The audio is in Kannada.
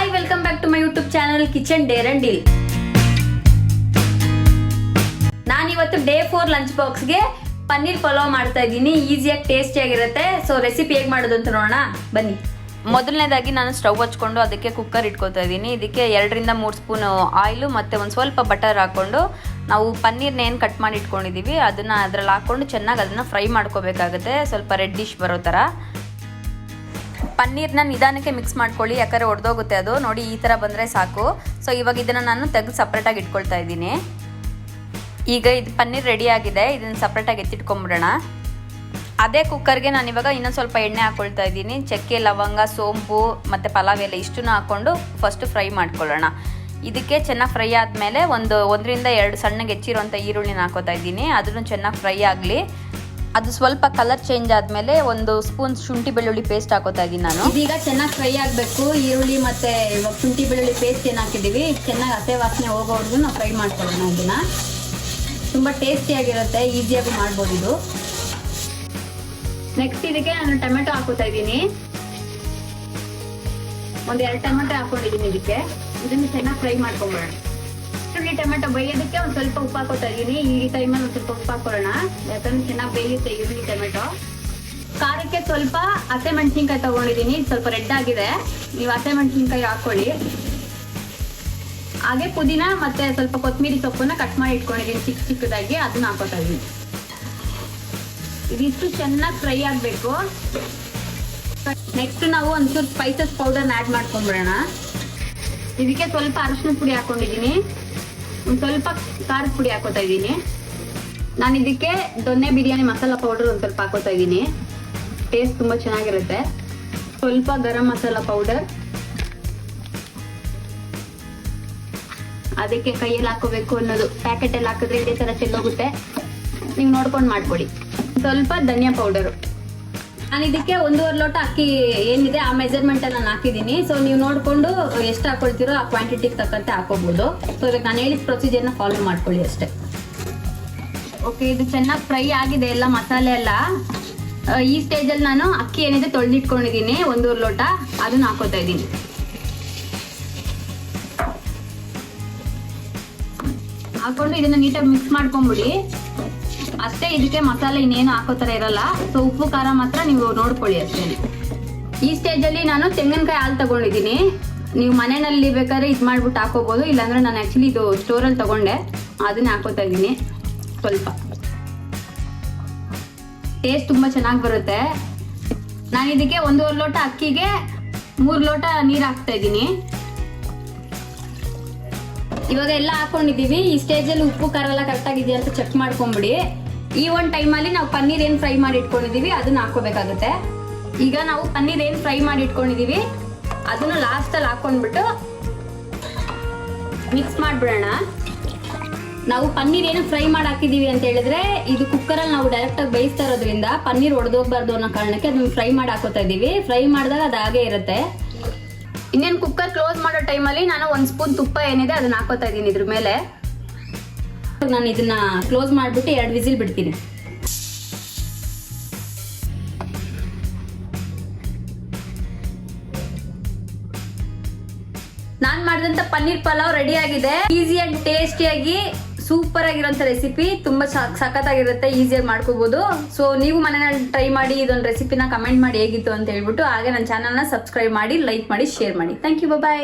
Hi, welcome back to my YouTube channel Kitchen Dare and Deal. ನಾನಿವತ್ತು ಡೇ 4 ಲಂಚ್ ಬಾಕ್ಸ್ಗೆ ಪನ್ನೀರ್ ಪಲಾವ್ ಮಾಡ್ತಾ ಇದ್ದೀನಿ. ಈಸಿಯಾಗಿ ಟೇಸ್ಟಿಯಾಗಿರುತ್ತೆ. ಸೊ ರೆಸಿಪಿ ಹೇಗೆ ಮಾಡೋದು ಅಂತ ನೋಡೋಣ ಬನ್ನಿ. ಮೊದಲನೇದಾಗಿ ನಾನು ಸ್ಟವ್ ಹಚ್ಕೊಂಡು ಅದಕ್ಕೆ ಕುಕ್ಕರ್ ಇಟ್ಕೊತಾ ಇದ್ದೀನಿ. ಇದಕ್ಕೆ 2 ರಿಂದ 3 ಸ್ಪೂನ್ ಆಯಿಲು ಮತ್ತು ಒಂದು ಸ್ವಲ್ಪ ಬಟರ್ ಹಾಕ್ಕೊಂಡು ನಾವು ಪನ್ನೀರ್ನ ಏನು ಕಟ್ ಮಾಡಿ ಇಟ್ಕೊಂಡಿದ್ದೀವಿ ಅದನ್ನು ಅದರಲ್ಲಿ ಹಾಕ್ಕೊಂಡು ಚೆನ್ನಾಗಿ ಅದನ್ನು ಫ್ರೈ ಮಾಡ್ಕೋಬೇಕಾಗುತ್ತೆ. ಸ್ವಲ್ಪ ರೆಡ್ಡಿಶ್ ಬರೋ ಥರ. ಪನ್ನೀರ್ನ ನಿಧಾನಕ್ಕೆ ಮಿಕ್ಸ್ ಮಾಡ್ಕೊಳ್ಳಿ, ಯಾಕಂದರೆ ಒಡೆದೋಗುತ್ತೆ ಅದು. ನೋಡಿ, ಈ ಥರ ಬಂದರೆ ಸಾಕು. ಸೊ ಇವಾಗ ಇದನ್ನು ನಾನು ತೆಗೆದು ಸಪ್ರೇಟಾಗಿ ಇಟ್ಕೊಳ್ತಾ ಇದ್ದೀನಿ. ಈಗ ಇದು ಪನ್ನೀರ್ ರೆಡಿ ಆಗಿದೆ. ಇದನ್ನು ಸಪ್ರೇಟಾಗಿ ಎತ್ತಿಟ್ಕೊಂಬಿಡೋಣ. ಅದೇ ಕುಕ್ಕರ್ಗೆ ನಾನು ಇವಾಗ ಇನ್ನೊಂದು ಸ್ವಲ್ಪ ಎಣ್ಣೆ ಹಾಕ್ಕೊಳ್ತಾ ಇದ್ದೀನಿ. ಚಕ್ಕೆ, ಲವಂಗ, ಸೋಂಪು ಮತ್ತು ಪಲಾವ್ ಎಲೆ ಇಷ್ಟನ್ನು ಹಾಕ್ಕೊಂಡು ಫಸ್ಟು ಫ್ರೈ ಮಾಡ್ಕೊಳ್ಳೋಣ. ಇದಕ್ಕೆ ಚೆನ್ನಾಗಿ ಫ್ರೈ ಆದಮೇಲೆ 1 ರಿಂದ 2 ಸಣ್ಣಗೆ ಹೆಚ್ಚಿರುವಂಥ ಈರುಳ್ಳಿನ ಹಾಕೋತಾ ಇದ್ದೀನಿ. ಅದನ್ನು ಚೆನ್ನಾಗಿ ಫ್ರೈ ಆಗಲಿ. ಅದು ಸ್ವಲ್ಪ ಕಲರ್ ಚೇಂಜ್ ಆದಮೇಲೆ 1 ಸ್ಪೂನ್ ಶುಂಠಿ ಬೆಳ್ಳುಳ್ಳಿ ಪೇಸ್ಟ್ ಹಾಕೋತಾ ಇದ್ದೀನಿ ನಾನು. ಇದೀಗ ಚೆನ್ನಾಗಿ ಫ್ರೈ ಆಗಬೇಕು. ಈರುಳ್ಳಿ ಮತ್ತು ಶುಂಠಿ ಬೆಳ್ಳುಳ್ಳಿ ಪೇಸ್ಟ್ ಏನು ಹಾಕಿದ್ದೀವಿ ಚೆನ್ನಾಗಿ ಹಸೆ ವಾಸನೆ ಹೋಗೋವರೆಗೂ ನಾವು ಫ್ರೈ ಮಾಡ್ಕೊಳ್ಳೋಣ. ಇದನ್ನು ತುಂಬ ಟೇಸ್ಟಿಯಾಗಿರುತ್ತೆ, ಈಸಿಯಾಗಿ ಮಾಡ್ಬೋದು ಇದು. ನೆಕ್ಸ್ಟ್ ಇದಕ್ಕೆ ನಾನು ಟೊಮೆಟೊ ಹಾಕೋತಾ ಇದ್ದೀನಿ. 1-2 ಟೊಮೆಟೊ ಹಾಕೊಂಡಿದ್ದೀನಿ ಇದಕ್ಕೆ. ಇದನ್ನು ಚೆನ್ನಾಗಿ ಫ್ರೈ ಮಾಡ್ಕೊಂಬೋಣ. ಈರುಳ್ಳಿ ಟೊಮೆಟೊ ಬೇಯೋದಕ್ಕೆ ಒಂದು ಸ್ವಲ್ಪ ಉಪ್ಪು ಹಾಕೋತಾ ಇದ್ದೀನಿ. ಈ ಟೈಮಲ್ಲಿ ಒಂದು ಸ್ವಲ್ಪ ಉಪ್ಪು ಹಾಕೊಳ್ಳೋಣ, ಯಾಕಂದ್ರೆ ಚೆನ್ನಾಗಿ ಬೇಯುತ್ತೆ ಈರುಳ್ಳಿ ಟೊಮೆಟೊ. ಖಾರಕ್ಕೆ ಸ್ವಲ್ಪ ಹಸಿಮೆಣಸಿನ್ಕಾಯಿ ತಗೊಂಡಿದ್ದೀನಿ. ಸ್ವಲ್ಪ ರೆಡ್ ಆಗಿದೆ, ನೀವು ಹಸಿಮೆಣಸಿನ್ಕಾಯಿ ಹಾಕೊಳ್ಳಿ. ಹಾಗೆ ಪುದೀನ ಮತ್ತೆ ಸ್ವಲ್ಪ ಕೊತ್ತಂಬರಿ ಸೊಪ್ಪನ್ನ ಕಟ್ ಮಾಡಿ ಇಟ್ಕೊಂಡಿದ್ದೀನಿ ಚಿಕ್ಕದಾಗಿ, ಅದನ್ನ ಹಾಕೋತಾ ಇದ್ದೀನಿ. ಇದಿಷ್ಟು ಚೆನ್ನಾಗಿ ಫ್ರೈ ಆಗಬೇಕು. ನೆಕ್ಸ್ಟ್ ನಾವು ಒಂಚೂರು ಸ್ಪೈಸಸ್ ಪೌಡರ್ನ ಆ್ಯಡ್ ಮಾಡ್ಕೊಂಡ್ಬಿಡೋಣ. ಇದಕ್ಕೆ ಸ್ವಲ್ಪ ಅರಿಶಿನ ಪುಡಿ ಹಾಕೊಂಡಿದ್ದೀನಿ, ಒಂದು ಸ್ವಲ್ಪ ಖಾರದ ಪುಡಿ ಹಾಕೋತಾ ಇದ್ದೀನಿ. ನಾನು ಇದಕ್ಕೆ ದೊನ್ನೆ ಬಿರಿಯಾನಿ ಮಸಾಲ ಪೌಡರ್ ಒಂದು ಸ್ವಲ್ಪ ಹಾಕೋತಾ ಇದ್ದೀನಿ. ಟೇಸ್ಟ್ ತುಂಬ ಚೆನ್ನಾಗಿರುತ್ತೆ. ಸ್ವಲ್ಪ ಗರಂ ಮಸಾಲ ಪೌಡರ್, ಅದಕ್ಕೆ ಕೈಯಲ್ಲಿ ಹಾಕೋಬೇಕು ಅನ್ನೋದು. ಪ್ಯಾಕೆಟಲ್ಲಿ ಹಾಕಿದ್ರೆ ಇದೇ ಥರ ಚೆಲ್ಲೋಗುತ್ತೆ, ನೀವು ನೋಡ್ಕೊಂಡು ಮಾಡ್ಕೊಳ್ಳಿ. ಸ್ವಲ್ಪ ಧನಿಯಾ ಪೌಡರು. ನಾನು ಇದಕ್ಕೆ 1.5 ಲೋಟ ಅಕ್ಕಿ ಏನಿದೆ ಆ ಮೆಜರ್ಮೆಂಟಲ್ಲಿ ನಾನು ಹಾಕಿದ್ದೀನಿ. ಸೊ ನೀವು ನೋಡಿಕೊಂಡು ಎಷ್ಟು ಹಾಕೊಳ್ತೀರೋ ಆ ಕ್ವಾಂಟಿಟಿಗೆ ತಕ್ಕಂತೆ ಹಾಕೋಬಹುದು. ಸೊ ಇವಾಗ ನಾನು ಹೇಳಿದ ಪ್ರೊಸೀಜರ್ನ ಫಾಲೋ ಮಾಡ್ಕೊಳ್ಳಿ ಅಷ್ಟೇ. ಓಕೆ, ಇದು ಚೆನ್ನಾಗಿ ಫ್ರೈ ಆಗಿದೆ ಎಲ್ಲ ಮಸಾಲೆ ಎಲ್ಲ. ಈ ಸ್ಟೇಜಲ್ಲಿ ನಾನು ಅಕ್ಕಿ ಏನಿದೆ ತೊಳೆದಿಟ್ಕೊಂಡಿದ್ದೀನಿ 1.5 ಲೋಟ, ಅದನ್ನ ಹಾಕೋತಾ ಇದ್ದೀನಿ. ಹಾಕೊಂಡು ಇದನ್ನ ನೀಟಾಗಿ ಮಿಕ್ಸ್ ಮಾಡ್ಕೊಂಬಿಡಿ ಅಷ್ಟೇ. ಇದಕ್ಕೆ ಮಸಾಲೆ ಇನ್ನೇನು ಹಾಕೋ ಥರ ಇರಲ್ಲ. ಸೊ ಉಪ್ಪು ಖಾರ ಮಾತ್ರ ನೀವು ನೋಡ್ಕೊಳ್ಳಿ ಅಷ್ಟೇ. ಈ ಸ್ಟೇಜಲ್ಲಿ ನಾನು ತೆಂಗಿನಕಾಯಿ ಹಾಲು ತಗೊಂಡಿದ್ದೀನಿ. ನೀವು ಮನೆಯಲ್ಲಿ ಬೇಕಾದ್ರೆ ಇದು ಮಾಡ್ಬಿಟ್ಟು ಹಾಕೋಬೋದು, ಇಲ್ಲಾಂದ್ರೆ ನಾನು ಆ್ಯಕ್ಚುಲಿ ಇದು ಸ್ಟೋರಲ್ಲಿ ತಗೊಂಡೆ, ಅದನ್ನೇ ಹಾಕೋತಾ ಇದ್ದೀನಿ. ಸ್ವಲ್ಪ ಟೇಸ್ಟ್ ತುಂಬ ಚೆನ್ನಾಗಿ ಬರುತ್ತೆ. ನಾನು ಇದಕ್ಕೆ 1.5 ಲೋಟ ಅಕ್ಕಿಗೆ 3 ಲೋಟ ನೀರು ಹಾಕ್ತಾ ಇದ್ದೀನಿ. ಇವಾಗ ಎಲ್ಲ ಹಾಕೊಂಡಿದ್ದೀವಿ. ಈ ಸ್ಟೇಜಲ್ಲಿ ಉಪ್ಪು ಖಾರ ಎಲ್ಲ ಕರೆಕ್ಟಾಗಿದೆಯಾ ಅಂತ ಚೆಕ್ ಮಾಡ್ಕೊಂಬಿಡಿ. ಈ ಒಂದು ಟೈಮಲ್ಲಿ ನಾವು ಪನ್ನೀರ್ ಏನು ಫ್ರೈ ಮಾಡಿ ಇಟ್ಕೊಂಡಿದ್ದೀವಿ ಅದನ್ನ ಹಾಕೋಬೇಕಾಗುತ್ತೆ. ಈಗ ನಾವು ಪನ್ನೀರ್ ಏನು ಫ್ರೈ ಮಾಡಿ ಇಟ್ಕೊಂಡಿದ್ದೀವಿ ಅದನ್ನು ಲಾಸ್ಟಲ್ಲಿ ಹಾಕೊಂಡ್ಬಿಟ್ಟು ಮಿಕ್ಸ್ ಮಾಡಿಬಿಡೋಣ. ನಾವು ಪನ್ನೀರ್ ಏನು ಫ್ರೈ ಮಾಡಿ ಹಾಕಿದ್ದೀವಿ ಅಂತ ಹೇಳಿದ್ರೆ ಇದು ಕುಕ್ಕರಲ್ಲಿ ನಾವು ಡೈರೆಕ್ಟಾಗಿ ಬೇಯಿಸ್ತಾ ಇರೋದ್ರಿಂದ ಪನ್ನೀರ್ ಒಡೆದೋಗ್ಬಾರ್ದು ಅನ್ನೋ ಕಾರಣಕ್ಕೆ ಅದನ್ನು ಫ್ರೈ ಮಾಡಿ ಹಾಕೋತಾ ಇದ್ದೀವಿ. ಫ್ರೈ ಮಾಡಿದಾಗ ಅದು ಹಾಗೇ ಇರುತ್ತೆ. ಇನ್ನೇನು ಕುಕ್ಕರ್ ಕ್ಲೋಸ್ ಮಾಡೋ ಟೈಮಲ್ಲಿ ನಾನು 1 ಸ್ಪೂನ್ ತುಪ್ಪ ಏನಿದೆ ಅದನ್ನ ಹಾಕೋತಾ ಇದ್ದೀನಿ ಇದ್ರ ಮೇಲೆ. ನಾನು ಇದನ್ನ ಕ್ಲೋಸ್ ಮಾಡಿಬಿಟ್ಟು 2 ವಿಸಿಲ್ ಬಿಡ್ತೀನಿ. ನಾನು ಮಾಡಿದಂಥ ಪನ್ನೀರ್ ಪಲಾವ್ ರೆಡಿ ಆಗಿದೆ. ಈಸಿ ಅಂಡ್ ಟೇಸ್ಟಿಯಾಗಿ ಸೂಪರ್ ಆಗಿರೋಂಥ ರೆಸಿಪಿ. ತುಂಬ ಸಖತ್ತಾಗಿರುತ್ತೆ, ಈಸಿಯಾಗಿ ಮಾಡ್ಕೋಬಹುದು. ಸೊ ನೀವು ಮನೆಯಲ್ಲಿ ಟ್ರೈ ಮಾಡಿ ಇದೊಂದು ರೆಸಿಪಿನ ಕಮೆಂಟ್ ಮಾಡಿ ಹೇಗಿತ್ತು ಅಂತ ಹೇಳ್ಬಿಟ್ಟು. ಹಾಗೆ ನನ್ನ ಚಾನಲ್ನ ಸಬ್ಸ್ಕ್ರೈಬ್ ಮಾಡಿ, ಲೈಕ್ ಮಾಡಿ, ಶೇರ್ ಮಾಡಿ. Thank you, bye.